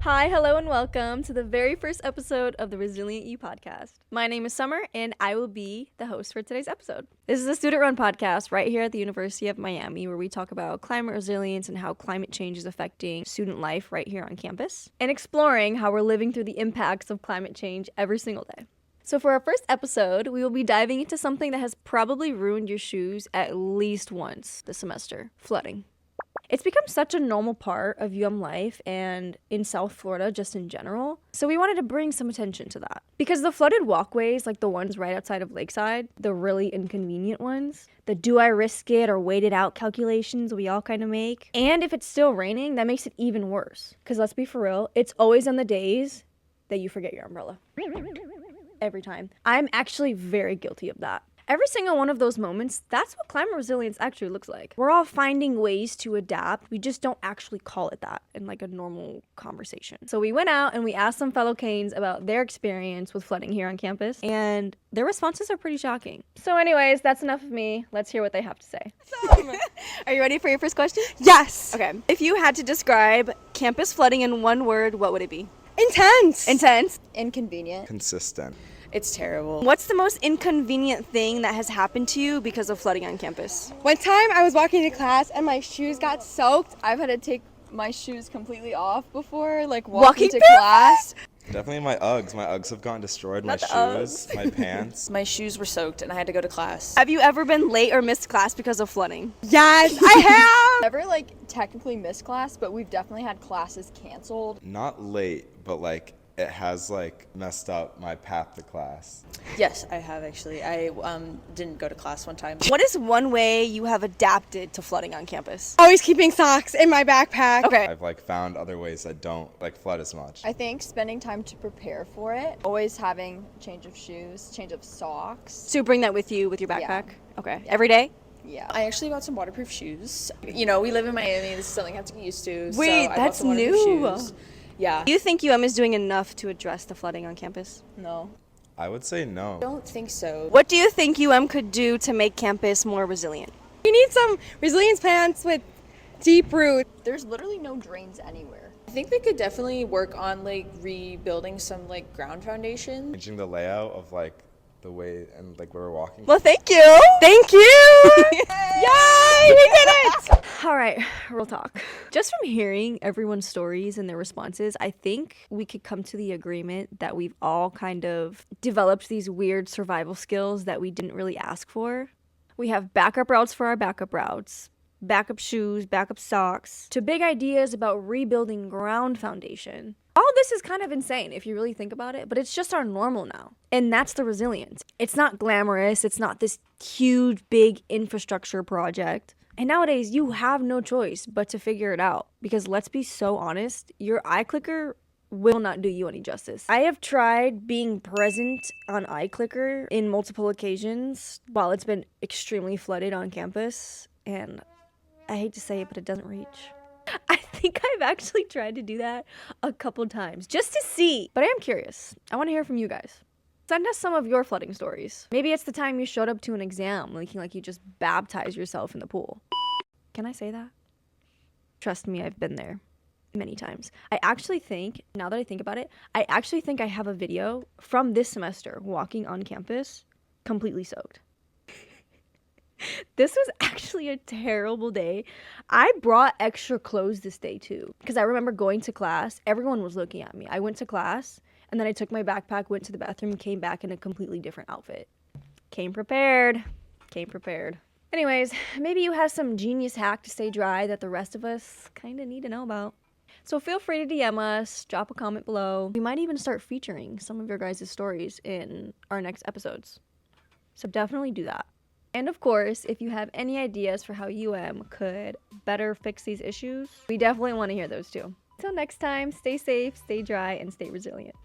Hi, hello, and welcome to the very first episode of the Resilient You podcast. My name is Summer, and I will be the host for today's episode. This is a student-run podcast right here at the University of Miami, where we talk about climate resilience and how climate change is affecting student life right here on campus, and exploring how we're living through the impacts of climate change every single day. So for our first episode, we will be diving into something that has probably ruined your shoes at least once this semester: flooding. It's become such a normal part of UM life and in South Florida just in general. So we wanted to bring some attention to that. Because the flooded walkways, like the ones right outside of Lakeside, the really inconvenient ones, the do I risk it or wait it out calculations we all kind of make. And if it's still raining, that makes it even worse. Because let's be for real, it's always on the days that you forget your umbrella. Every time. I'm actually very guilty of that. Every single one of those moments, that's what climate resilience actually looks like. We're all finding ways to adapt. We just don't actually call it that in like a normal conversation. So we went out and we asked some fellow Canes about their experience with flooding here on campus, and their responses are pretty shocking. So anyways, that's enough of me. Let's hear what they have to say. Are you ready for your first question? Yes. Okay. If you had to describe campus flooding in one word, what would it be? Intense. Intense. Inconvenient. Consistent. It's terrible. What's the most inconvenient thing that has happened to you because of flooding on campus? One time I was walking to class and my shoes got soaked. I've had to take my shoes completely off before, like walking to barefoot? class. Definitely my Uggs. My Uggs have gotten destroyed. Not the My shoes, my pants. My shoes were soaked and I had to go to class. Have you ever been late or missed class because of flooding? Yes, I have. Never technically missed class, but we've definitely had classes canceled. Not late, but it has messed up my path to class. Yes, I have actually. I didn't go to class one time. What is one way you have adapted to flooding on campus? Always keeping socks in my backpack. Okay. I've found other ways that don't flood as much. I think spending time to prepare for it, always having change of shoes, change of socks. So you bring that with you with your backpack? Yeah. Okay. Every day? Yeah. I actually bought some waterproof shoes. You know, we live in Miami. This is something I have to get used to. Wait, so I bought that's some waterproof new. shoes. Yeah. Do you think UM is doing enough to address the flooding on campus? No. I would say no. I don't think so. What do you think UM could do to make campus more resilient? We need some resilience plants with deep roots. There's literally no drains anywhere. I think they could definitely work on rebuilding some ground foundation. Changing the layout of the way and where we're walking. Well, thank you. Thank you. Yay, we did it. All right, real talk. Just from hearing everyone's stories and their responses, I think we could come to the agreement that we've all kind of developed these weird survival skills that we didn't really ask for. We have backup routes for our backup routes, backup shoes, backup socks, to big ideas about rebuilding ground foundation. All this is kind of insane if you really think about it, but it's just our normal now. And that's the resilience. It's not glamorous. It's not this huge, big infrastructure project. And nowadays, you have no choice but to figure it out. Because let's be so honest, your iClicker will not do you any justice. I have tried being present on iClicker in multiple occasions while it's been extremely flooded on campus. And I hate to say it, but it doesn't reach. I think I've actually tried to do that a couple times just to see. But I am curious. I want to hear from you guys. Send us some of your flooding stories. Maybe it's the time you showed up to an exam looking like you just baptized yourself in the pool. Can I say that? Trust me, I've been there many times. I actually think, now that I think about it, I actually think I have a video from this semester walking on campus completely soaked. This was actually a terrible day. I brought extra clothes this day too, because I remember going to class. Everyone was looking at me. I went to class, and then I took my backpack, went to the bathroom, came back in a completely different outfit. Came prepared. Anyways, maybe you have some genius hack to stay dry that the rest of us kind of need to know about. So feel free to DM us, drop a comment below. We might even start featuring some of your guys' stories in our next episodes. So definitely do that. And of course, if you have any ideas for how UM could better fix these issues, we definitely want to hear those too. Until next time, stay safe, stay dry, and stay resilient.